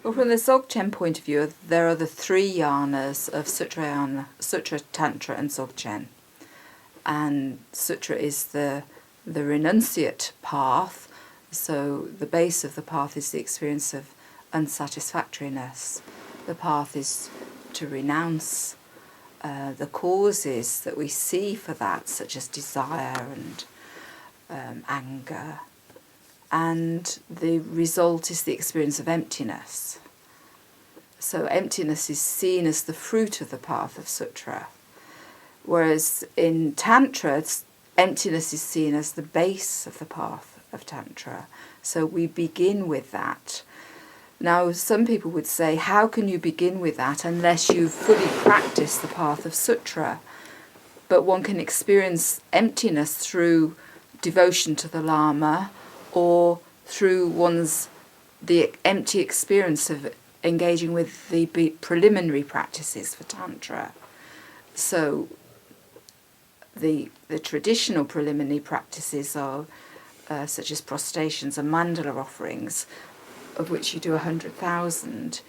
Well, from the Dzogchen point of view, there are the three yanas of Sutra Tantra and Dzogchen. And Sutra is the renunciate path, so the base of the path is the experience of unsatisfactoriness. The path is to renounce the causes that we see for that, such as desire and anger. And the result is the experience of emptiness. So emptiness is seen as the fruit of the path of Sutra. Whereas in Tantra, emptiness is seen as the base of the path of Tantra. So we begin with that. Now, some people would say, how can you begin with that unless you've fully practiced the path of Sutra? But one can experience emptiness through devotion to the Lama, or through the empty experience of engaging with the preliminary practices for Tantra. So the traditional preliminary practices are such as prostrations and mandala offerings, of which you do 100,000.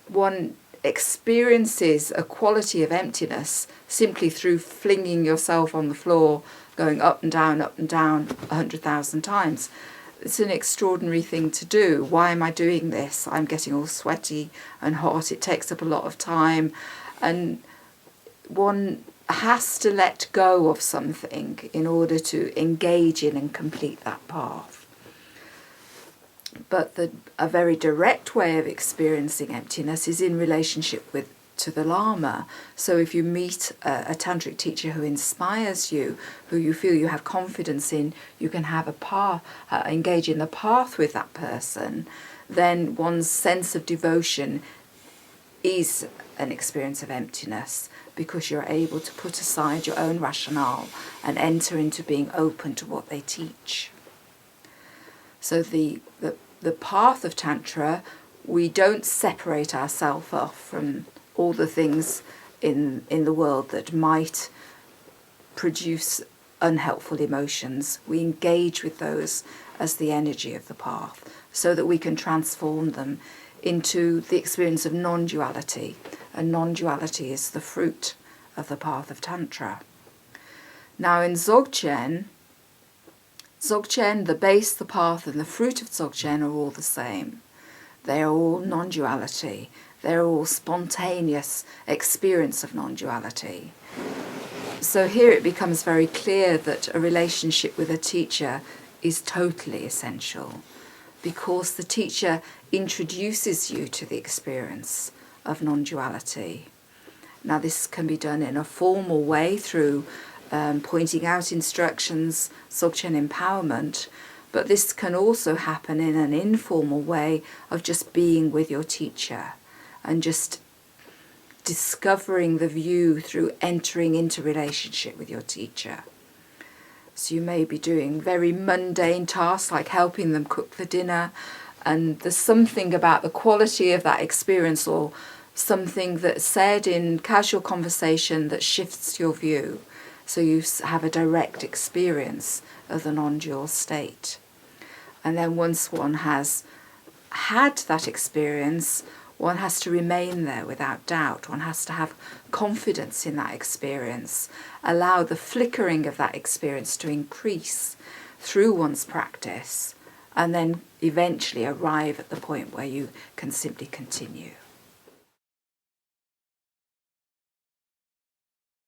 One experiences a quality of emptiness simply through flinging yourself on the floor, going up and down 100,000 times. It's an extraordinary thing to do. Why am I doing this? I'm getting all sweaty and hot. It takes up a lot of time. And one has to let go of something in order to engage in and complete that path. But a very direct way of experiencing emptiness is in relationship to the Lama. So if you meet a tantric teacher who inspires you, who you feel you have confidence in, you can have engage in the path with that person, then one's sense of devotion is an experience of emptiness, because you're able to put aside your own rationale and enter into being open to what they teach. So the path of Tantra, we don't separate ourselves off from all the things in the world that might produce unhelpful emotions. We engage with those as the energy of the path, so that we can transform them into the experience of non-duality. And non-duality is the fruit of the path of Tantra. Now in Dzogchen, the base, the path, and the fruit of Dzogchen are all the same. They are all non-duality. They're all spontaneous experience of non-duality. So here it becomes very clear that a relationship with a teacher is totally essential, because the teacher introduces you to the experience of non-duality. Now this can be done in a formal way through pointing out instructions, Dzogchen empowerment, but this can also happen in an informal way of just being with your teacher and just discovering the view through entering into relationship with your teacher. So you may be doing very mundane tasks like helping them cook the dinner, and there's something about the quality of that experience or something that's said in casual conversation that shifts your view. So you have a direct experience of the non-dual state. And then once one has had that experience, one has to remain there without doubt. One has to have confidence in that experience, allow the flickering of that experience to increase through one's practice, and then eventually arrive at the point where you can simply continue.